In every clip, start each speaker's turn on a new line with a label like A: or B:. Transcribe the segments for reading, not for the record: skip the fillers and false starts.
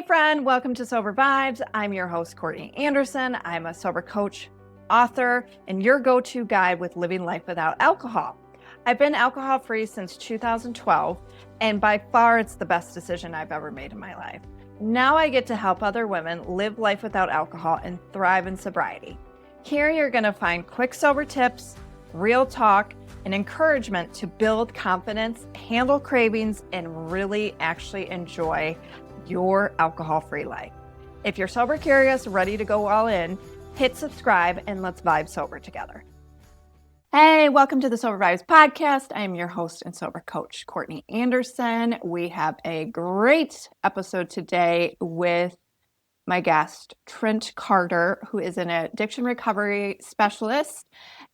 A: Hey friend, welcome to Sober Vibes. I'm your host, Courtney Anderson. I'm a sober coach, author, and your go-to guide with living life without alcohol. I've been alcohol-free since 2012, and by far it's the best decision I've ever made in my life. Now I get to help other women live life without alcohol and thrive in sobriety. Here you're gonna find quick sober tips, real talk, and encouragement to build confidence, handle cravings, and really actually enjoy your alcohol-free life. If you're sober curious, ready to go all in, hit subscribe and let's vibe sober together. Hey, welcome to the Sober Vibes podcast. I am your host and sober coach, Courtney Anderson. We have a great episode today with my guest, Trent Carter, who is an addiction recovery specialist,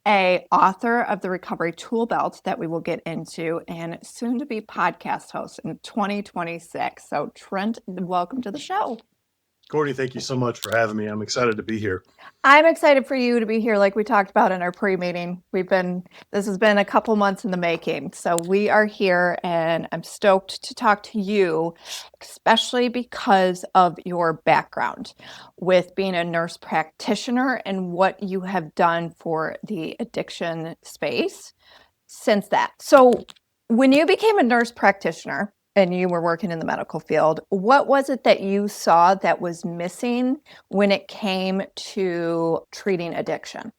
A: an author of the Recovery Tool Belt that we will get into, and soon to be podcast host in 2026. So Trent, welcome to the show.
B: Courtney, thank you so much for having me. I'm excited to be here.
A: I'm excited for you to be here, like we talked about in our pre-meeting. This has been a couple months in the making. So we are here and I'm stoked to talk to you, especially because of your background with being a nurse practitioner and what you have done for the addiction space since that. So when you became a nurse practitioner, and you were working in the medical field, what was it that you saw that was missing when it came to treating addiction?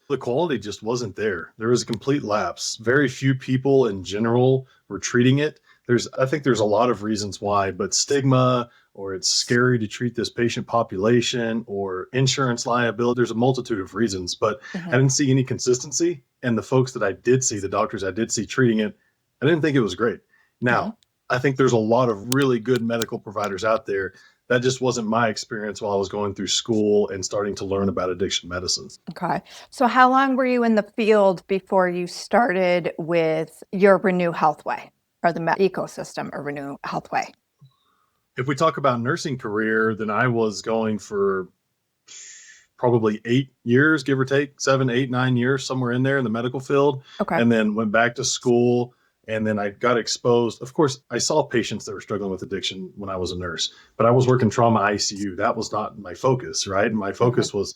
B: The quality just wasn't there. There was a complete lapse. Very few people in general were treating it. I think there's a lot of reasons why, but stigma, or it's scary to treat this patient population, or insurance liability. There's a multitude of reasons, but I didn't see any consistency. And the folks that I did see, the doctors I did see treating it, I didn't think it was great. Now, I think there's a lot of really good medical providers out there. That just wasn't my experience while I was going through school and starting to learn about addiction medicine.
A: Okay. So how long were you in the field before you started with your Renew Healthway or the ecosystem of Renew Healthway?
B: If we talk about nursing career, then I was going for probably 8 years, give or take, 7, 8, 9 years, somewhere in there in the medical field.
A: Okay.
B: And then went back to school. And then I got exposed. Of course, I saw patients that were struggling with addiction when I was a nurse, but I was working trauma ICU. That was not my focus, right? And my focus was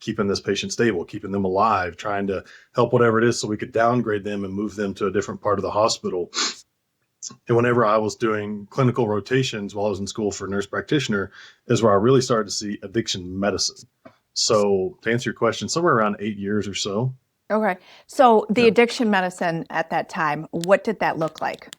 B: keeping this patient stable, keeping them alive, trying to help whatever it is so we could downgrade them and move them to a different part of the hospital. And whenever I was doing clinical rotations while I was in school for nurse practitioner is where I really started to see addiction medicine. So to answer your question, somewhere around 8 years or so.
A: Okay. So the addiction medicine at that time, what did that look like?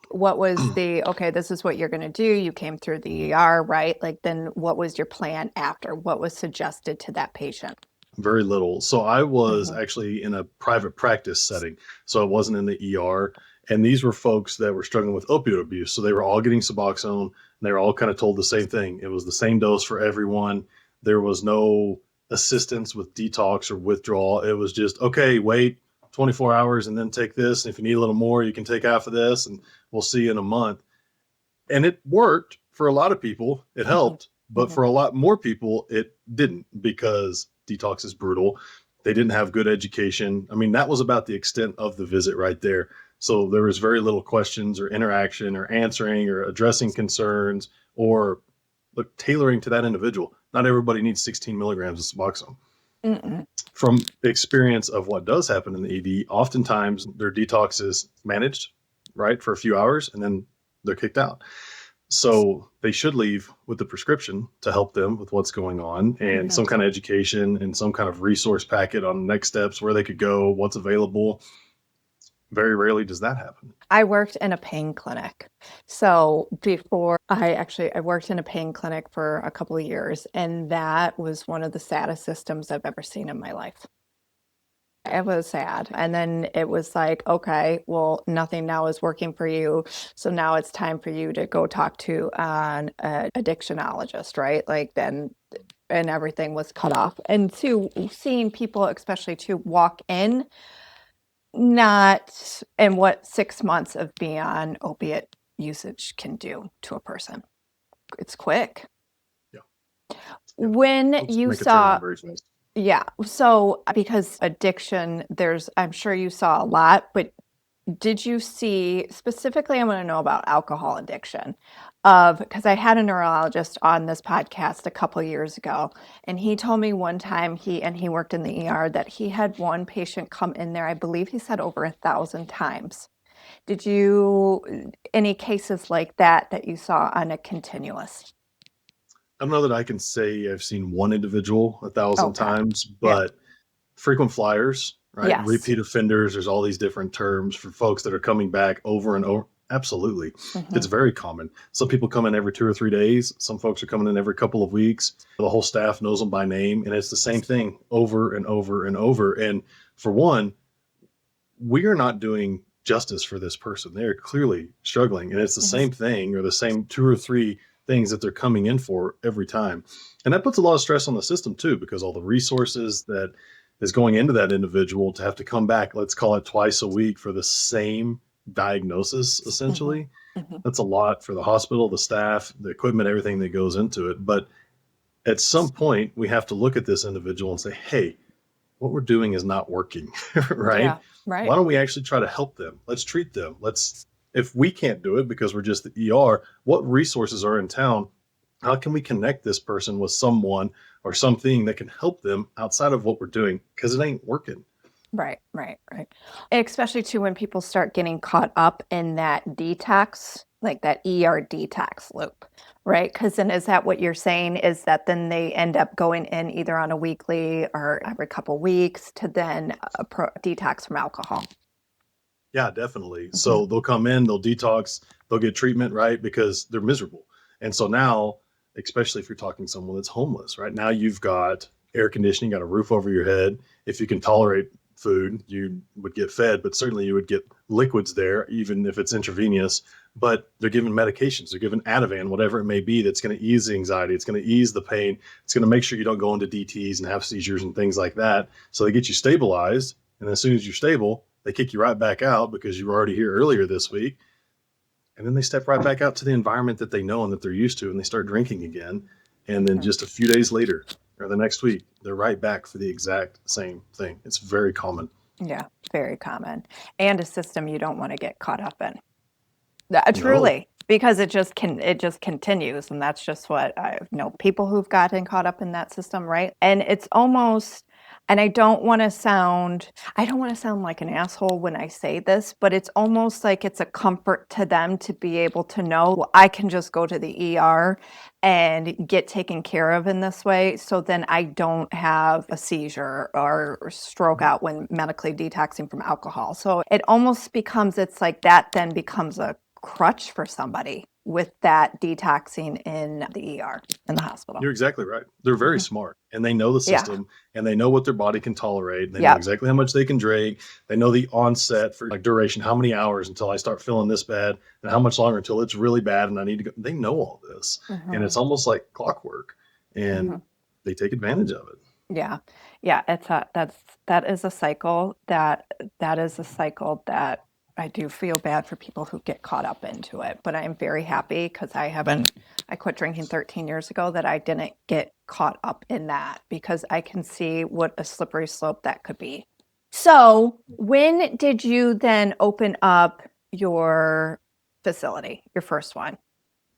A: What was okay, this is what you're going to do. You came through the ER, right? Like, then what was your plan after? What was suggested to that patient?
B: Very little. So I was actually in a private practice setting. So it wasn't in the ER. And these were folks that were struggling with opioid abuse. So they were all getting Suboxone and they were all kind of told the same thing. It was the same dose for everyone. There was no assistance with detox or withdrawal. It was just, okay, wait 24 hours and then take this. And if you need a little more, you can take half of this and we'll see you in a month. And it worked for a lot of people. It helped, but for a lot more people, it didn't, because detox is brutal. They didn't have good education. I mean, that was about the extent of the visit right there. So there was very little questions or interaction or answering or addressing concerns or tailoring to that individual. Not everybody needs 16 milligrams of Suboxone. From experience of what does happen in the ED, oftentimes their detox is managed, right, for a few hours, and then they're kicked out. So they should leave with the prescription to help them with what's going on, and some kind of education and some kind of resource packet on next steps, where they could go, what's available. Very rarely does that happen.
A: I worked in a pain clinic. So before I worked in a pain clinic for a couple of years, and that was one of the saddest systems I've ever seen in my life. It was sad. And then it was like, okay, well, nothing now is working for you. So now it's time for you to go talk to an addictionologist, right? Like then, and everything was cut off. And seeing people, especially to walk in, and what 6 months of being on opiate usage can do to a person. It's quick.
B: Yeah.
A: When you saw, so because addiction, I'm sure you saw a lot, but did you see specifically, I want to know about alcohol addiction because I had a neurologist on this podcast a couple years ago, and he told me one time he worked in the ER that he had one patient come in there, I believe he said over 1,000 times. Did you any cases like that you saw on a continuous?
B: I don't know that I can say I've seen one individual 1,000
A: Okay.
B: times,
A: Yeah.
B: but frequent flyers, right?
A: Yes.
B: Repeat offenders. There's all these different terms for folks that are coming back over and over. Absolutely.
A: Hmm.
B: It's very common. Some people come in every 2 or 3 days. Some folks are coming in every couple of weeks. The whole staff knows them by name, and it's the same thing over and over and over. And for one, we are not doing justice for this person. They're clearly struggling, and it's the
A: Hmm.
B: same thing or the same 2 or 3 things that they're coming in for every time. And that puts a lot of stress on the system too, because all the resources that is going into that individual to have to come back, let's call it twice a week for the same diagnosis,
A: Hmm.
B: essentially.
A: Hmm.
B: That's a lot for the hospital, the staff, the equipment, everything that goes into it. But at some point, we have to look at this individual and say, hey, what we're doing is not working, right?
A: Yeah. Right.
B: Why don't we actually try to help them? Let's treat them. If we can't do it because we're just the ER, what resources are in town? How can we connect this person with someone or something that can help them outside of what we're doing? Because it ain't working.
A: Right, right, right. Especially too when people start getting caught up in that detox, like that ER detox loop, right? Because then is that what you're saying is that then they end up going in either on a weekly or every couple weeks to then detox from alcohol?
B: Yeah, definitely.
A: Hmm.
B: So they'll come in, they'll detox, they'll get treatment, right? Because they're miserable. And so now, especially if you're talking to someone that's homeless, right? Now you've got air conditioning, got a roof over your head. If you can tolerate food, you would get fed, but certainly you would get liquids there, even if it's intravenous. But they're given medications, they're given Ativan, whatever it may be, that's going to ease the anxiety, it's going to ease the pain, it's going to make sure you don't go into DTs and have seizures and things like that. So they get you stabilized. And as soon as you're stable, they kick you right back out because you were already here earlier this week. And then they step right back out to the environment that they know and that they're used to, and they start drinking again. And then
A: Hmm.
B: just a few days later or the next week, they're right back for the exact same thing. It's very common.
A: Yeah, very common. And a system you don't want to get caught up in.
B: No,
A: Truly, because it just continues, and that's just what I know people who've gotten caught up in that system, right? And it's almost, and I don't want to sound like an asshole when I say this, but it's almost like it's a comfort to them to be able to know, well, I can just go to the ER and get taken care of in this way, so then I don't have a seizure or stroke out when medically detoxing from alcohol. So it almost becomes, it's like that then becomes a crutch for somebody with that detoxing in the ER, in the hospital.
B: you're exactly right. They're very
A: Mhm.
B: smart and they know the
A: Yeah.
B: system and they know what their body can tolerate. They know
A: Yep.
B: exactly how much they can drink. They know the onset for like duration, how many hours until I start feeling this bad and how much longer until it's really bad and I need to go. They know all this. And
A: Hmm.
B: it's almost like clockwork and
A: Hmm.
B: they take advantage of it.
A: Yeah. Yeah. That is a cycle that I do feel bad for people who get caught up into it. But I'm very happy because I quit drinking 13 years ago that I didn't get caught up in that because I can see what a slippery slope that could be. So, when did you then open up your facility, your first one?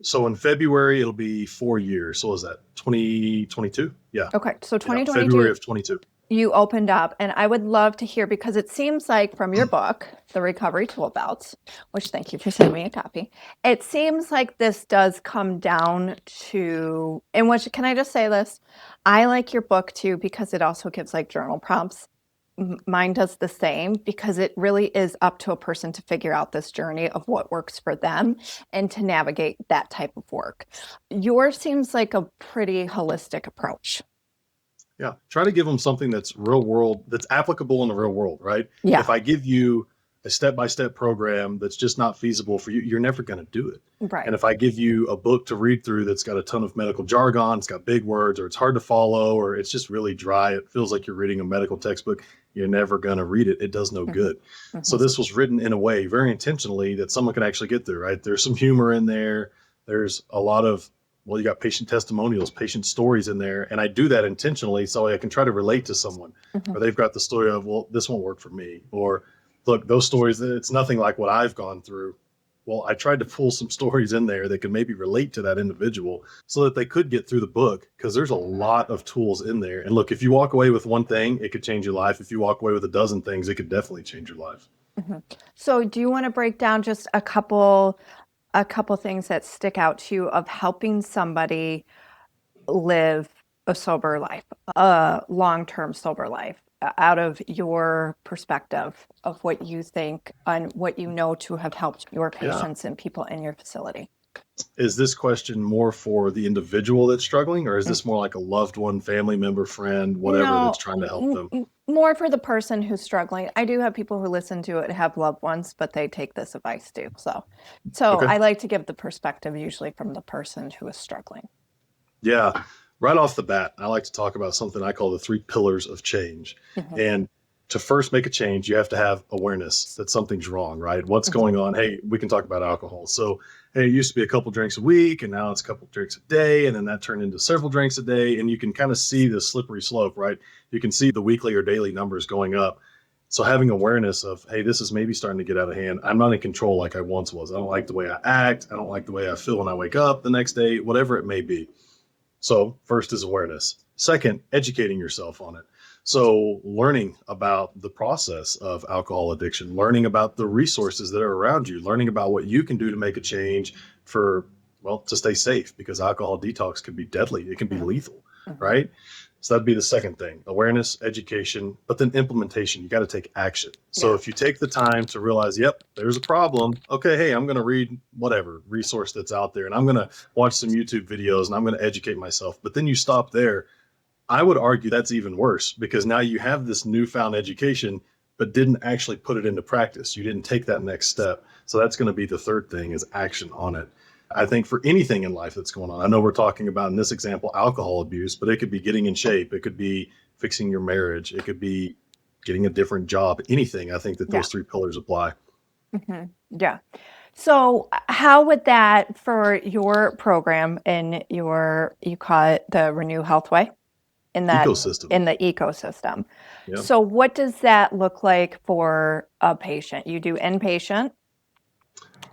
B: So in February, it'll be 4 years. So what was that 2022? Yeah.
A: Okay, so
B: Yeah. February
A: 2022,
B: of 22.
A: you opened up, and I would love to hear because it seems like from your book, The Recovery Tool Belts, which thank you for sending me a copy, it seems like this does come down to, in which, can I just say this? I like your book too because it also gives like journal prompts. Mine does the same because it really is up to a person to figure out this journey of what works for them and to navigate that type of work. Yours seems like a pretty holistic approach.
B: Yeah. Try to give them something that's real world, that's applicable in the real world, right?
A: Yeah,
B: If I give you a step by step program that's just not feasible for you, you're never going to do it.
A: right.
B: And if I give you a book to read through that's got a ton of medical jargon, it's got big words, or it's hard to follow, or it's just really dry, it feels like you're reading a medical textbook, you're never going to read it. It does no
A: Hmm.
B: good. So
A: Hmm.
B: this was written in a way very intentionally that someone can actually get through, right? There's some humor in there. There's a lot of, well, you got patient testimonials, patient stories in there. And I do that intentionally so I can try to relate to someone,
A: Hmm.
B: or they've got the story of, well, this won't work for me, or look, those stories, it's nothing like what I've gone through. Well, I tried to pull some stories in there that could maybe relate to that individual so that they could get through the book, because there's a lot of tools in there. And look, if you walk away with one thing, it could change your life. If you walk away with a dozen things, it could definitely change your life.
A: So do you want to break down just a couple things that stick out to you of helping somebody live a sober life, a long-term sober life, out of your perspective of what you think and what you know to have helped your
B: Yeah.
A: patients and people in your facility?
B: Is this question more for the individual that's struggling, or is
A: Mm.
B: this more like a loved one, family member, friend, whatever, that's
A: No,
B: trying to help them?
A: more for the person who's struggling. I do have people who listen to it have loved ones, but they take this advice too. So
B: Okay.
A: I like to give the perspective usually from the person who is struggling.
B: Yeah. Right off the bat, I like to talk about something I call the three pillars of change.
A: Mhm,
B: And to first make a change, you have to have awareness that something's wrong, right? What's
A: mhm.
B: going on? Hey, we can talk about alcohol. So, hey, it used to be a couple drinks a week, and now it's a couple drinks a day. And then that turned into several drinks a day. And you can kind of see the slippery slope, right? You can see the weekly or daily numbers going up. So, having awareness of, hey, this is maybe starting to get out of hand. I'm not in control like I once was. I don't like the way I act. I don't like the way I feel when I wake up the next day, whatever it may be. So, first is awareness. Second, educating yourself on it. So, learning about the process of alcohol addiction, learning about the resources that are around you, learning about what you can do to make a change for, well, to stay safe, because alcohol detox can be deadly. It can be
A: Mhm,
B: lethal,
A: mhm.
B: right? So, that'd be the second thing: awareness, education, but then implementation. You got to take action. So,
A: Yeah.
B: if you take the time to realize, yep, there's a problem. Okay, hey, I'm going to read whatever resource that's out there, and I'm going to watch some YouTube videos, and I'm going to educate myself. But then you stop there. I would argue that's even worse, because now you have this newfound education, but didn't actually put it into practice. You didn't take that next step. So that's going to be the third thing, is action on it. I think for anything in life that's going on, I know we're talking about in this example alcohol abuse, but it could be getting in shape. It could be fixing your marriage. It could be getting a different job. Anything. I think that
A: Yeah.
B: those three pillars apply.
A: Yeah. So how would that for your program and you call it the Renew Healthway in that
B: Ecosystem.
A: in the ecosystem.
B: Yeah.
A: So what does that look like for a patient? You do inpatient?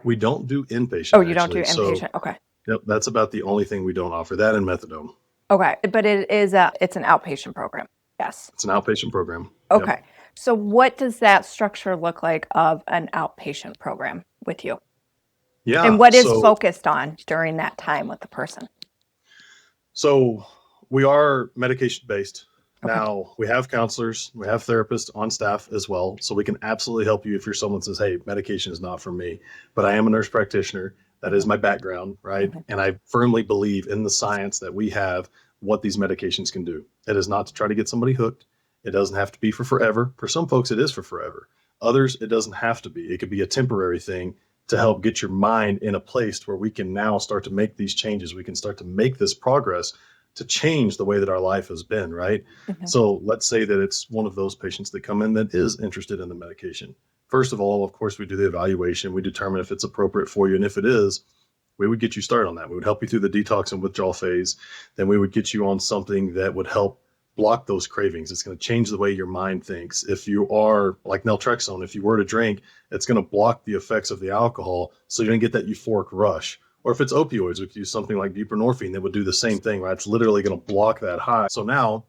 B: We don't do
A: Oh,
B: inpatient
A: you don't do
B: actually. So,
A: inpatient. Okay.
B: yep, that's about the only thing we don't offer, that and methadone.
A: Okay. But it's an outpatient program. Yes.
B: It's an outpatient program. Yep.
A: Okay. So what does that structure look like of an outpatient program with you? And
B: Yeah.
A: what is
B: So,
A: focused on during that time with the person?
B: so we are medication based.
A: Okay.
B: Now we have counselors, we have therapists on staff as well. So we can absolutely help you if you're someone says, hey, medication is not for me, but I am a nurse practitioner. That is
A: Mhm,
B: my background, right?
A: mhm.
B: And I firmly believe in the science that we have, what these medications can do. It is not to try to get somebody hooked. It doesn't have to be for forever. For some folks, it is for forever. Others, it doesn't have to be. It could be a temporary thing to help get your mind in a place where we can now start to make these changes. We can start to make this progress to change the way that our life has been, right?
A: Mhm.
B: So let's say that it's one of those patients that come in that is interested in the medication. First of all, of course, we do the evaluation. We determine if it's appropriate for you. And if it is, we would get you started on that. We would help you through the detox and withdrawal phase. Then we would get you on something that would help block those cravings. It's going to change the way your mind thinks. If you are like naltrexone, if you were to drink, it's going to block the effects of the alcohol. So you're going to get that euphoric rush. Or if it's opioids, we could use something like buprenorphine that would do the same thing, right? It's literally going to block that high. So now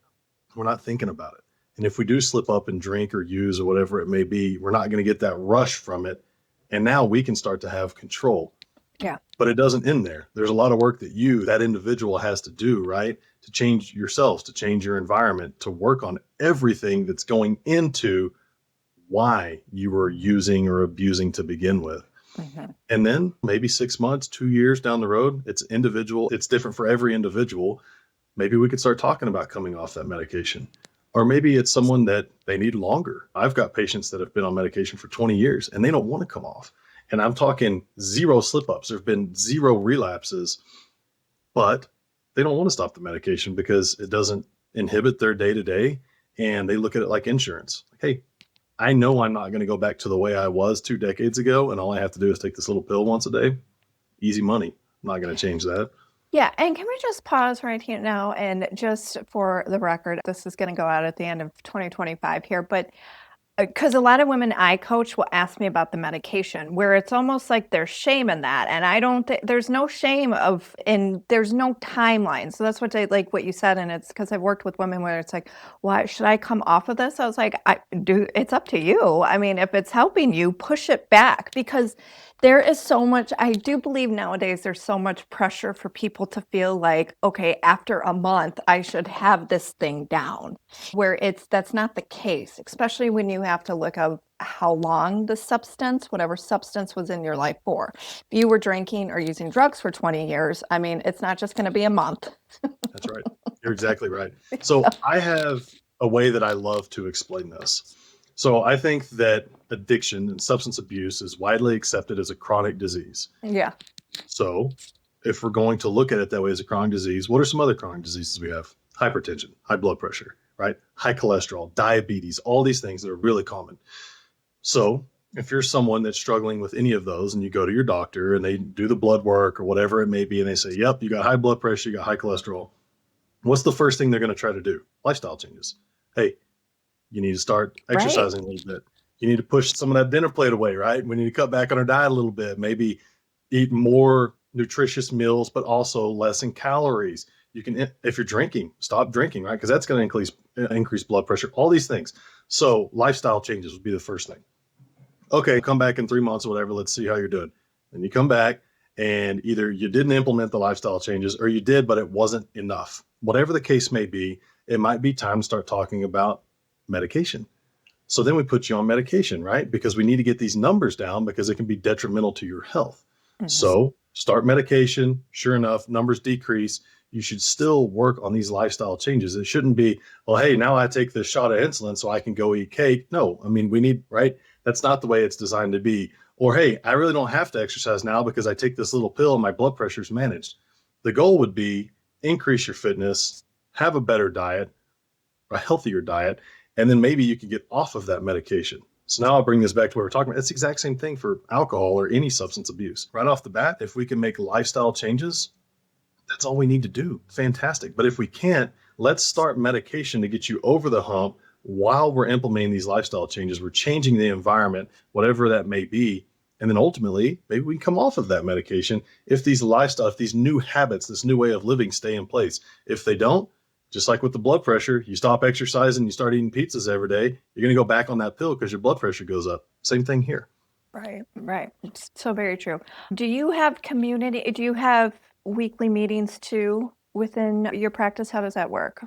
B: we're not thinking about it. And if we do slip up and drink or use or whatever it may be, we're not going to get that rush from it. And now we can start to have control.
A: Yeah.
B: But it doesn't end there. There's a lot of work that that individual has to do, right? To change yourselves, to change your environment, to work on everything that's going into why you were using or abusing to begin with.
A: Mhm.
B: And then maybe 6 months, 2 years down the road, it's individual. It's different for every individual. Maybe we could start talking about coming off that medication. Or maybe it's someone that they need longer. I've got patients that have been on medication for 20 years and they don't want to come off. And I'm talking zero slip ups. There have been zero relapses, but they don't want to stop the medication because it doesn't inhibit their day to day. And they look at it like insurance. Like, hey, I know I'm not going to go back to the way I was 2 decades ago. And all I have to do is take this little pill once a day. Easy money. I'm not going to change that.
A: Yeah, and can we just pause right here now and just for the record, this is going to go out at the end of 2025 here, but because a lot of women I coach will ask me about the medication, where it's almost like there's shame in that. And I don't think there's no shame of, and there's no timeline. So that's what I like what you said. And it's because I've worked with women where it's like, why should I come off of this? I was like, it's up to you. I mean, if it's helping you, push it back, because there is so much, I do believe nowadays there's so much pressure for people to feel like, okay, after a month, I should have this thing down, where that's not the case, especially when you have to look at how long the substance, whatever substance was in your life for. If you were drinking or using drugs for 20 years, I mean, it's not just going to be a month.
B: That's right. You're exactly right. So I have a way that I love to explain this. So I think that addiction and substance abuse is widely accepted as a chronic disease.
A: Yeah.
B: So if we're going to look at it that way as a chronic disease, what are some other chronic diseases we have? Hypertension, high blood pressure, right? High cholesterol, diabetes, all these things that are really common. So if you're someone that's struggling with any of those and you go to your doctor and they do the blood work or whatever it may be, and they say, yep, you got high blood pressure, you got high cholesterol, what's the first thing they're going to try to do? Lifestyle changes. Hey, you need to start exercising a little bit. You need to push some of that dinner plate away, right? We need to cut back on our diet a little bit, maybe eat more nutritious meals, but also less in calories. You can, if you're drinking, stop drinking, right? Because that's going to increase blood pressure, all these things. So lifestyle changes would be the first thing. Okay, come back in 3 months or whatever. Let's see how you're doing. And you come back and either you didn't implement the lifestyle changes or you did, but it wasn't enough. Whatever the case may be, it might be time to start talking about medication. So then we put you on medication, right? Because we need to get these numbers down because it can be detrimental to your health. Mm-hmm. So start medication. Sure enough, numbers decrease. You should still work on these lifestyle changes. It shouldn't be, well, hey, now I take this shot of insulin so I can go eat cake. No, I mean, we need, right? That's not the way it's designed to be. Or, hey, I really don't have to exercise now because I take this little pill and my blood pressure's managed. The goal would be increase your fitness, have a better diet, a healthier diet, and then maybe you can get off of that medication. So now I'll bring this back to what we're talking about. It's the exact same thing for alcohol or any substance abuse. Right off the bat, if we can make lifestyle changes, that's all we need to do. Fantastic. But if we can't, let's start medication to get you over the hump while we're implementing these lifestyle changes. We're changing the environment, whatever that may be. And then ultimately, maybe we can come off of that medication if these new habits, this new way of living stay in place. If they don't, just like with the blood pressure, you stop exercising, you start eating pizzas every day, you're going to go back on that pill because your blood pressure goes up. Same thing here.
A: Right. It's so very true. Do you have weekly meetings too within your practice? How does that work?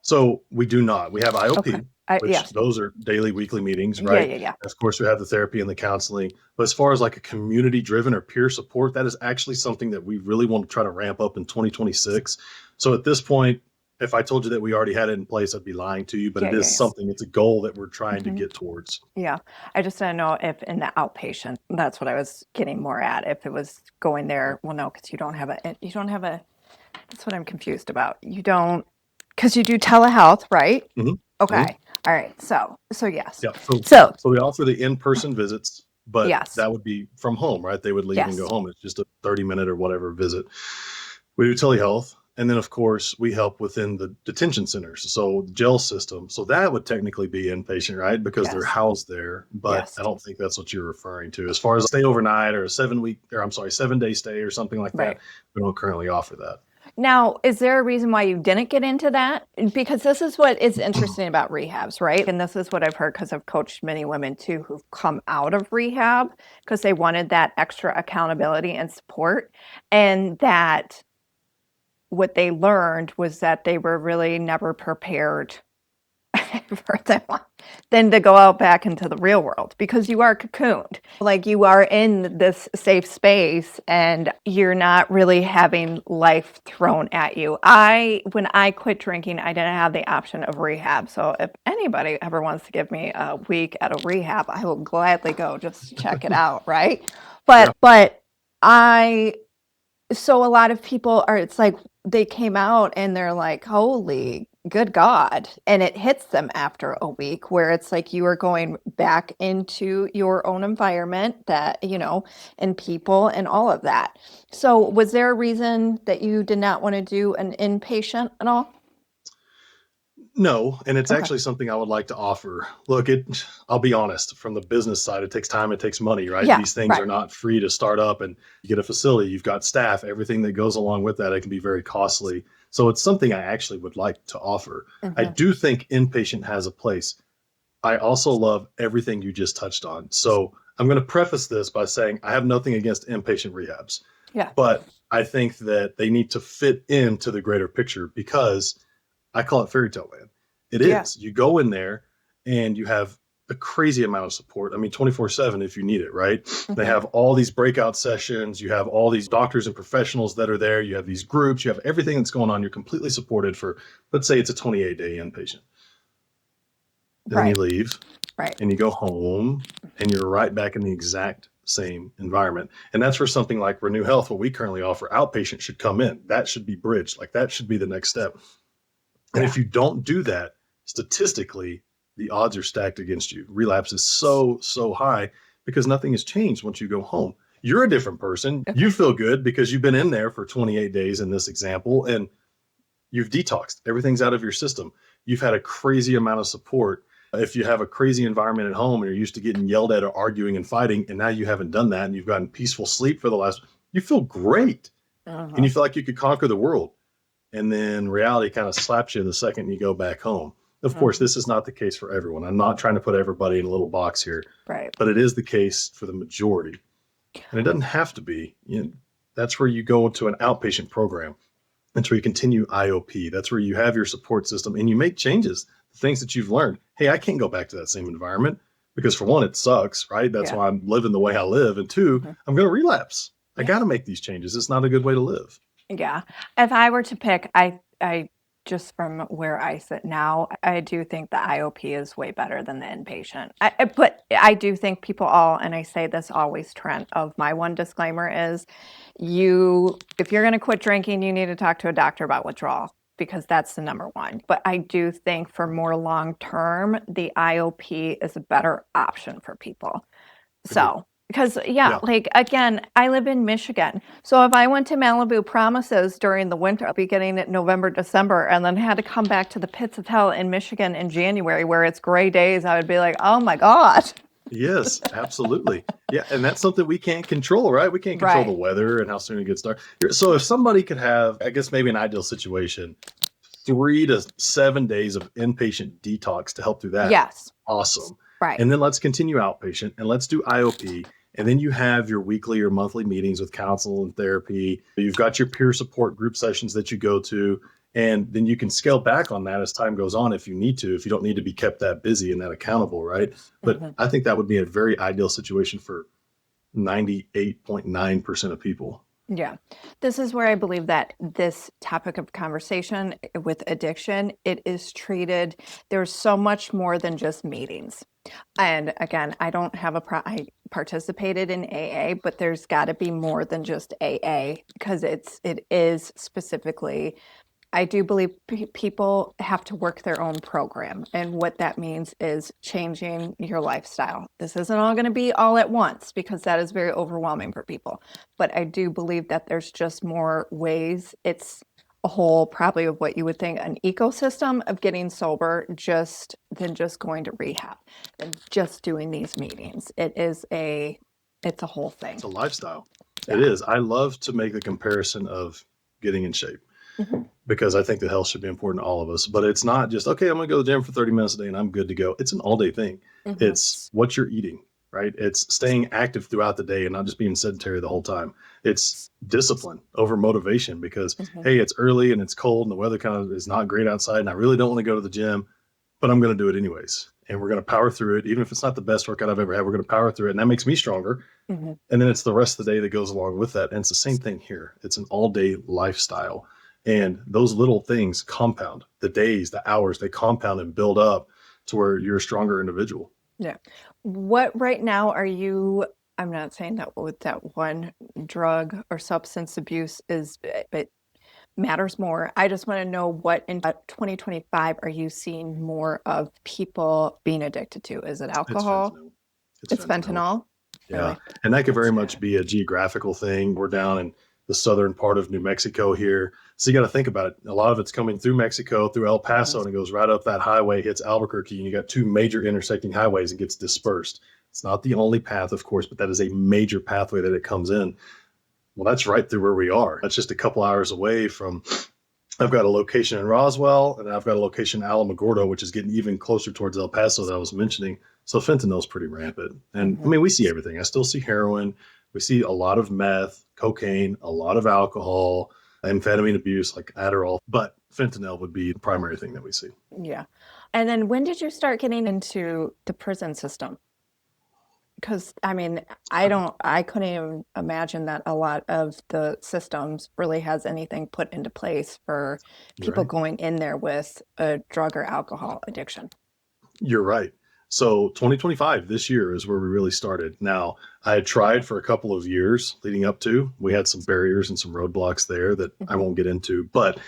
B: So we do not. We have IOP, which
A: yes.
B: Those are daily, weekly meetings, right?
A: Yeah.
B: Of course, we have the therapy and the counseling. But as far as like a community-driven or peer support, that is actually something that we really want to try to ramp up in 2026. So at this point, if I told you that we already had it in place, I'd be lying to you, but it is something, it's a goal that we're trying to get towards.
A: Yeah. I just didn't know if in the outpatient, that's what I was getting more at. If it was going there, well, no, because you don't have a, that's what I'm confused about. You don't, because you do telehealth, right?
B: Mm-hmm.
A: Okay. Mm-hmm. All right. So yes.
B: Yeah.
A: So
B: we offer the in-person visits, but
A: yes.
B: that would be from home, right? They would leave and go home. It's just a 30-minute or whatever visit. We do telehealth. And then, of course, we help within the detention centers, so the jail system. So that would technically be inpatient, right? Because they're housed there. But I don't think that's what you're referring to. As far as stay overnight or a 7-day stay or something like that, we don't currently offer that.
A: Now, is there a reason why you didn't get into that? Because this is what is interesting about rehabs, right? And this is what I've heard because I've coached many women too who've come out of rehab because they wanted that extra accountability and support. And that what they learned was that they were really never prepared for them then to go out back into the real world because you are cocooned. Like you are in this safe space and you're not really having life thrown at you. When I quit drinking, I didn't have the option of rehab. So if anybody ever wants to give me a week at a rehab, I will gladly go just check it out, right? So a lot of people it's like they came out and they're like, holy good God. And it hits them after a week where it's like you are going back into your own environment that, and people and all of that. So was there a reason that you did not want to do an inpatient at all?
B: No, and it's
A: Okay.
B: actually something I would like to offer. Look, I'll be honest, from the business side, it takes time, it takes money, right?
A: Yeah,
B: These things
A: right.
B: are not free to start up, and you get a facility, you've got staff, everything that goes along with that, it can be very costly. So it's something I actually would like to offer. I
A: Hmm.
B: do think inpatient has a place. I also love everything you just touched on. So I'm going to preface this by saying I have nothing against inpatient rehabs,
A: Yeah.
B: but I think that they need to fit into the greater picture because I call it fairy tale land. It
A: Yeah.
B: is. You go in there and you have a crazy amount of support. I mean, 24/7 if you need it, right? They
A: Hmm.
B: have all these breakout sessions. You have all these doctors and professionals that are there. You have these groups. You have everything that's going on. You're completely supported for, let's say it's a 28-day inpatient. And then you
A: Right.
B: leave
A: Right.
B: and you go home and you're right back in the exact same environment. And that's where something like Renew Health, what we currently offer, outpatient should come in. That should be bridged. Like that should be the next step. And
A: Yeah.
B: if you don't do that, statistically, the odds are stacked against you. Relapse is so, so high because nothing has changed once you go home. You're a different person. You
A: Okay.
B: feel good because you've been in there for 28 days in this example and you've detoxed. Everything's out of your system. You've had a crazy amount of support. If you have a crazy environment at home and you're used to getting yelled at or arguing and fighting, and now you haven't done that and you've gotten peaceful sleep for the last, you feel great and
A: Uh-huh.
B: you feel like you could conquer the world. And then reality kind of slaps you the second you go back home. Of course,
A: Mhm.
B: this is not the case for everyone. I'm not trying to put everybody in a little box here,
A: Right.
B: but it is the case for the majority. And it doesn't have to be. That's where you go to an outpatient program. That's where you continue IOP. That's where you have your support system and you make changes, the things that you've learned. Hey, I can't go back to that same environment because, for one, it sucks, right? That's
A: Yeah.
B: why I'm living the way I live. And two,
A: Mhm.
B: I'm going to relapse. I
A: Yeah.
B: got to make these changes. It's not a good way to live.
A: Yeah. If I were to pick, I just from where I sit now, I do think the IOP is way better than the inpatient. But I do think people all, and I say this always, Trent, of my one disclaimer is if you're going to quit drinking, you need to talk to a doctor about withdrawal because that's the number one. But I do think for more long term, the IOP is a better option for people.
B: Agreed.
A: So, because yeah,
B: Yeah.
A: like again, I live in Michigan. So if I went to Malibu Promises during the winter, beginning at November, December, and then had to come back to the pits of hell in Michigan in January where it's gray days, I would be like, oh my God.
B: Yes, absolutely. Yeah, and that's something we can't control, right? We can't control the
A: Right.
B: weather and how soon it gets dark. So if somebody could have, I guess maybe an ideal situation, 3 to 7 days of inpatient detox to help through that,
A: Yes.
B: awesome.
A: Right.
B: And then let's continue outpatient and let's do IOP. And then you have your weekly or monthly meetings with counsel and therapy. You've got your peer support group sessions that you go to. And then you can scale back on that as time goes on if you need to, if you don't need to be kept that busy and that accountable, right? But
A: Mhm.
B: I think that would be a very ideal situation for 98.9% of people.
A: Yeah. This is where I believe that this topic of conversation with addiction, it is treated, there's so much more than just meetings. And again, I don't have I participated in AA, but there's got to be more than just AA because it is specifically, I do believe people have to work their own program. And what that means is changing your lifestyle. This isn't all going to be all at once because that is very overwhelming for people. But I do believe that there's just more ways. It's a whole, probably of what you would think, an ecosystem of getting sober just than just going to rehab and just doing these meetings. It's a whole thing.
B: It's a lifestyle. It
A: Yeah.
B: is. I love to make the comparison of getting in shape
A: Hmm.
B: because I think that health should be important to all of us. But it's not just, okay, I'm going to go to the gym for 30 minutes a day and I'm good to go. It's an all day thing.
A: Hmm.
B: It's what you're eating, right? It's staying active throughout the day and not just being sedentary the whole time. It's discipline over motivation because,
A: Hmm.
B: hey, it's early and it's cold and the weather kind of is not great outside. And I really don't want to go to the gym, but I'm going to do it anyways. And we're going to power through it. Even if it's not the best workout I've ever had, we're going to power through it. And that makes me stronger.
A: Hmm.
B: And then it's the rest of the day that goes along with that. And it's the same thing here. It's an all day lifestyle. And those little things compound the days, the hours, they compound and build up to where you're a stronger individual.
A: Yeah. What right now are you? I'm not saying that with that one drug or substance abuse it matters more. I just want to know what in 2025 are you seeing more of people being addicted to? Is it
B: It's
A: alcohol?
B: fentanyl. It's
A: It's
B: fentanyl.
A: fentanyl?
B: Yeah.
A: Really?
B: And that could
A: That's
B: very
A: scary.
B: much be a geographical thing. We're down in the southern part of New Mexico here. So you got to think about it. A lot of it's coming through Mexico, through El Paso, and it goes right up that highway, hits Albuquerque, and you got two major intersecting highways and gets dispersed. It's not the only path, of course, but that is a major pathway that it comes in. Well, that's right through where we are. That's just a couple hours away from. I've got a location in Roswell, and I've got a location in Alamogordo, which is getting even closer towards El Paso that I was mentioning. So fentanyl's pretty rampant. And I mean, we see everything. I still see heroin. We see a lot of meth, cocaine, a lot of alcohol, amphetamine abuse like Adderall, but fentanyl would be the primary thing that we see.
A: Yeah. And then when did you start getting into the prison system? Because I mean, I couldn't even imagine that a lot of the systems really has anything put into place for people
B: Right.
A: going in there with a drug or alcohol addiction.
B: You're right. So 2025, this year is where we really started. Now, I had tried for a couple of years leading up to. We had some barriers and some roadblocks there that I won't get into. But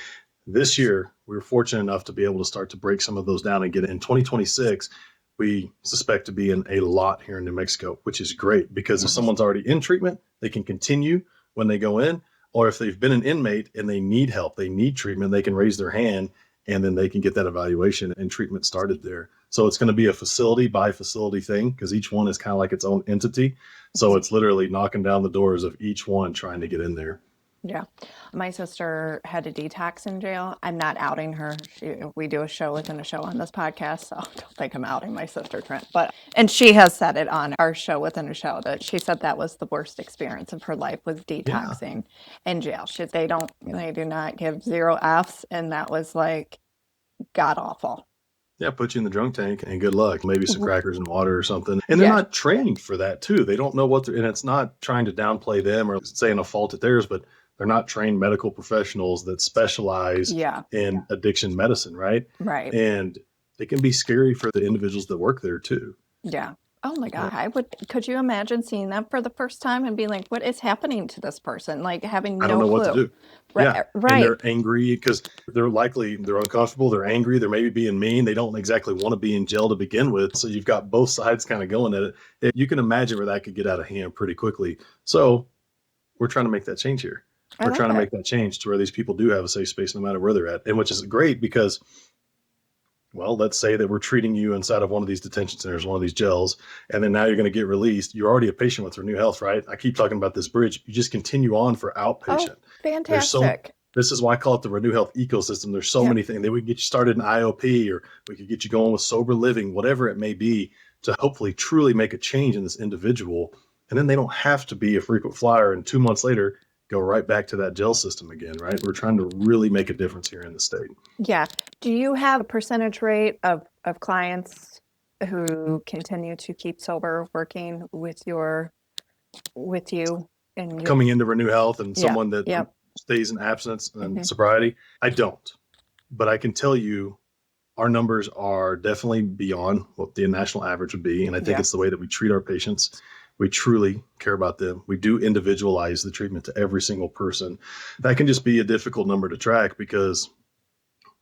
B: this year, we were fortunate enough to be able to start to break some of those down and get in 2026. We suspect to be in a lot here in New Mexico, which is great because if someone's already in treatment, they can continue when they go in. Or if they've been an inmate and they need help, they need treatment, they can raise their hand and then they can get that evaluation and treatment started there. So it's going to be a facility by facility thing because each one is kind of like its own entity. So it's literally knocking down the doors of each one trying to get in there.
A: Yeah. My sister had a detox in jail. I'm not outing her. We do a show within a show on this podcast, so I don't think I'm outing my sister, Trent. And she has said it on our show within a show that she said that was the worst experience of her life was detoxing in jail. They do not give 0 Fs, and that was like god awful.
B: Yeah, put you in the drunk tank and good luck. Maybe some crackers and water or something. And they're not trained for that too. They don't know and it's not trying to downplay them or saying a fault at theirs, but they're not trained medical professionals that specialize in addiction medicine, right?
A: Right.
B: And it can be scary for the individuals that work there too.
A: Yeah. Oh my God. Could you imagine seeing that for the first time and being like, what is happening to this person? Like having no clue.
B: I don't know what to do.
A: Right.
B: And they're angry because they're uncomfortable. They're angry. They're maybe being mean. They don't exactly want to be in jail to begin with. So you've got both sides kind of going at it. You can imagine where that could get out of hand pretty quickly. So we're trying to make that change here. We're trying to make that change to where these people do have a safe space no matter where they're at. And which is great because, well, let's say that we're treating you inside of one of these detention centers, one of these jails, and then now you're going to get released. You're already a patient with Renew Health, right? I keep talking about this bridge. You just continue on for outpatient.
A: Oh, fantastic.
B: This is why I call it the Renew Health ecosystem. There's so many things that we can get you started in IOP, or we could get you going with sober living, whatever it may be, to hopefully truly make a change in this individual. And then they don't have to be a frequent flyer and 2 months later go right back to that jail system again, right? We're trying to really make a difference here in the state.
A: Yeah. Do you have a percentage rate of clients who continue to keep sober working with you and
B: coming into Renew Health and someone that stays in abstinence and sobriety? I don't, but I can tell you our numbers are definitely beyond what the national average would be. And I think it's the way that we treat our patients. We truly care about them. We do individualize the treatment to every single person. That can just be a difficult number to track because,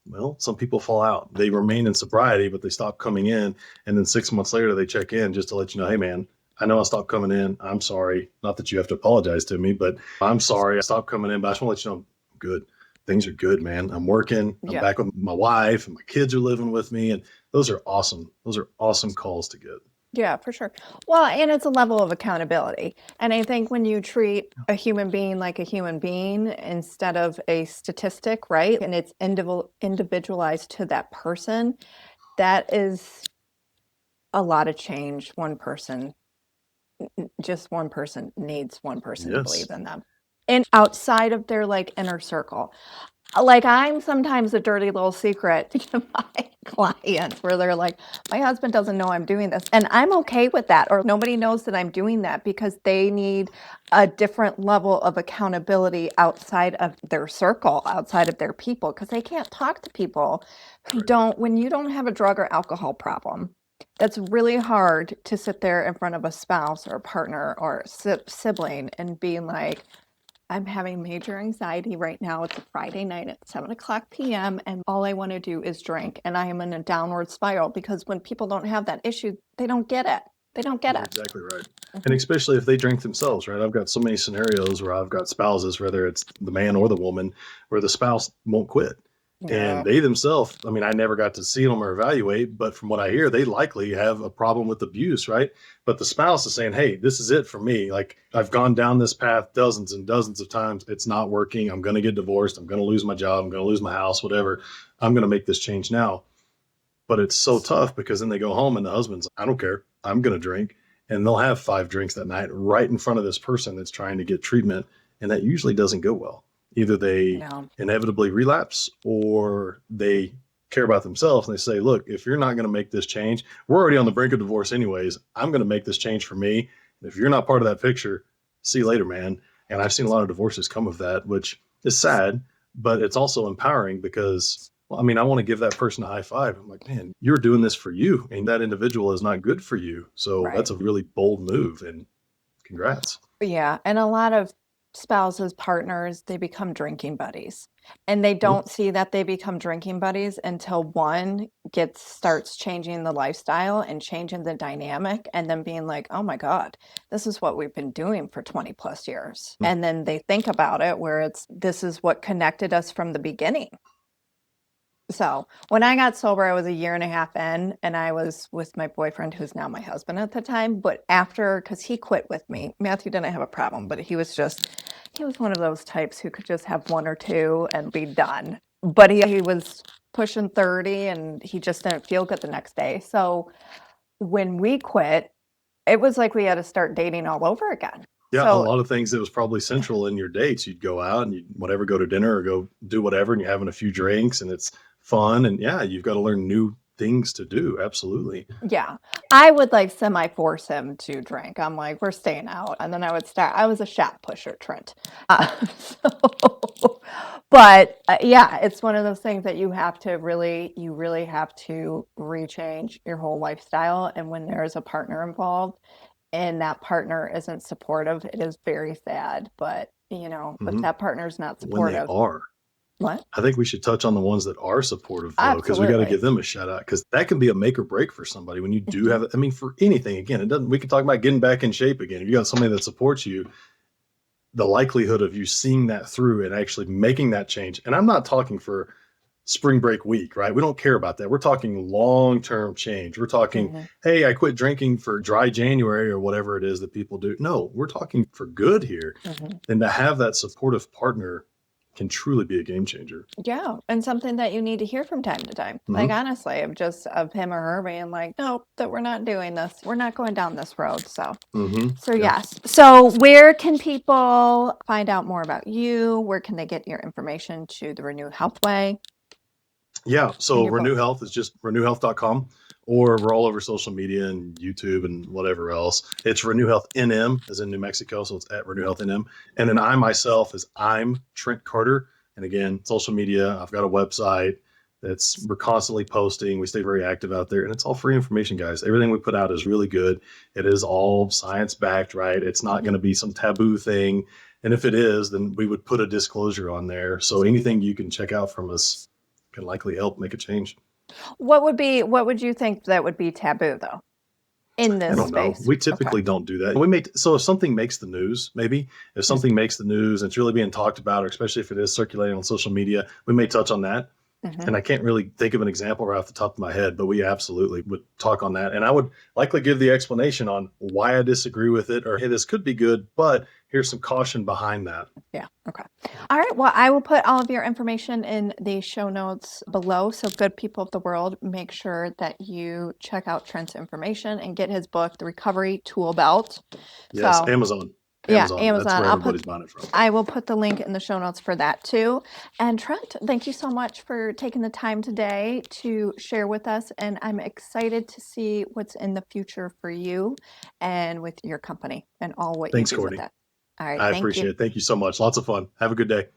B: well, some people fall out. They remain in sobriety, but they stop coming in. And then 6 months later, they check in just to let you know, hey, man, I know I stopped coming in. I'm sorry. Not that you have to apologize to me, but I'm sorry. I stopped coming in, but I just want to let you know I'm good. Things are good, man. I'm working. I'm back with my wife and my kids are living with me. And those are awesome. Those are awesome calls to get.
A: Yeah, for sure. Well, and it's a level of accountability. And I think when you treat a human being like a human being instead of a statistic, right? And it's individualized to that person, that is a lot of change. Just one person needs one person to believe in them. And outside of their inner circle. Like I'm sometimes a dirty little secret to my clients where they're like, my husband doesn't know I'm doing this. And I'm okay with that. Or nobody knows that I'm doing that because they need a different level of accountability outside of their circle, outside of their people, because they can't talk to people who don't, when you don't have a drug or alcohol problem. That's really hard to sit there in front of a spouse or a partner or sibling and being like, I'm having major anxiety right now. It's a Friday night at 7:00 p.m. and all I want to do is drink. And I am in a downward spiral because when people don't have that issue, they don't get it. They don't get
B: You're
A: it.
B: exactly right. And
A: Mhm.
B: especially if they drink themselves, right? I've got so many scenarios where I've got spouses, whether it's the man or the woman, where the spouse won't quit. And
A: Yeah.
B: they themselves, I mean, I never got to see them or evaluate, but from what I hear, they likely have a problem with abuse, right? But the spouse is saying, hey, this is it for me. Like, I've gone down this path dozens and dozens of times. It's not working. I'm going to get divorced. I'm going to lose my job. I'm going to lose my house, whatever. I'm going to make this change now. But it's so tough because then they go home and the husband's, I don't care. I'm going to drink. And they'll have 5 drinks that night right in front of this person that's trying to get treatment. And that usually doesn't go well. Either they
A: No.
B: inevitably relapse or they care about themselves and they say, look, if you're not going to make this change, we're already on the brink of divorce anyways. I'm going to make this change for me. And if you're not part of that picture, see you later, man. And I've seen a lot of divorces come of that, which is sad, but it's also empowering because, well, I mean, I want to give that person a high five. I'm like, man, you're doing this for you, and that individual is not good for you. So
A: Right.
B: that's a really bold move, and congrats.
A: Yeah, and a lot of spouses, partners, they become drinking buddies. And they
B: Mhm.
A: don't see that they become drinking buddies until one starts changing the lifestyle and changing the dynamic and then being like, "Oh my God, this is what we've been doing for 20 plus years." And then they think about it where this is what connected us from the beginning. So when I got sober, I was a year and a half in, and I was with my boyfriend, who's now my husband at the time. But after, because he quit with me, Matthew didn't have a problem, but he was one of those types who could just have one or two and be done. But he was pushing 30 and he just didn't feel good the next day. So when we quit, it was like we had to start dating all over again.
B: Yeah, a
A: So
B: lot of things that was probably central in your dates. You'd go out and you whatever, go to dinner or go do whatever, and you're having a few drinks, and it's fun. And yeah, you've got to learn new things to do. Absolutely.
A: yeah, I would like semi force him to drink. I'm like, we're staying out. And then I was a shot pusher, Trent. But yeah, it's one of those things that you really have to rechange your whole lifestyle. And when there's a partner involved and that partner isn't supportive, it is very sad. But, if
B: Hmm.
A: that partner's not
B: When they
A: supportive,
B: are.
A: what?
B: I think we should touch on the ones that are supportive though, because we got to
A: Absolutely.
B: give them a shout out because that can be a make or break for somebody when you do
A: Mhm.
B: have it. I mean, for anything, again, it doesn't, we can talk about getting back in shape again. If you got somebody that supports you, the likelihood of you seeing that through and actually making that change. And I'm not talking for spring break week, right? We don't care about that. We're talking long term change. We're talking,
A: Mhm.
B: hey, I quit drinking for dry January or whatever it is that people do. No, we're talking for good here.
A: Mhm.
B: And to have that supportive partner can truly be a game changer.
A: Yeah, and something that you need to hear from time to time. Like
B: Hmm.
A: honestly, of him or her being like, "Nope, that we're not doing this. We're not going down this road."
B: Hmm.
A: So
B: Yeah.
A: yes. So where can people find out more about you? Where can they get your information to the Renew Health Way
B: Yeah.
A: and
B: So
A: your
B: Renew
A: book?
B: Health is just renewhealth.com, or we're all over social media and YouTube and whatever else. It's Renew Health NM as in New Mexico. So it's at Renew Health NM. And then I myself is I'm Trent Carter. And again, social media, I've got a website we're constantly posting. We stay very active out there and it's all free information, guys. Everything we put out is really good. It is all science backed, right? It's not going to be some taboo thing. And if it is, then we would put a disclosure on there. So anything you can check out from us can likely help make a change.
A: What would you think that would be taboo though in
B: I
A: this
B: don't know.
A: space?
B: We
A: Okay.
B: typically don't do that. So if something makes the news, maybe if something makes the news and it's really being talked about, or especially if it is circulating on social media, we may touch on that.
A: Mm-hmm.
B: And I can't really think of an example right off the top of my head, but we absolutely would talk on that. And I would likely give the explanation on why I disagree with it, or hey, this could be good, but here's some caution behind that.
A: Yeah. Okay. All right. Well, I will put all of your information in the show notes below. So, good people of the world, make sure that you check out Trent's information and get his book, The Recovery Tool Belt.
B: Yes,
A: So,
B: Amazon.
A: yeah,
B: Amazon. That's
A: Amazon.
B: where everybody's buying it from.
A: I will put the link in the show notes for that too. And Trent, thank you so much for taking the time today to share with us. And I'm excited to see what's in the future for you and with your company and all what you
B: Thanks,
A: do with
B: Courtney.
A: it. All right.
B: I
A: Thank you.
B: appreciate it. Thank you so much. Lots of fun. Have a good day.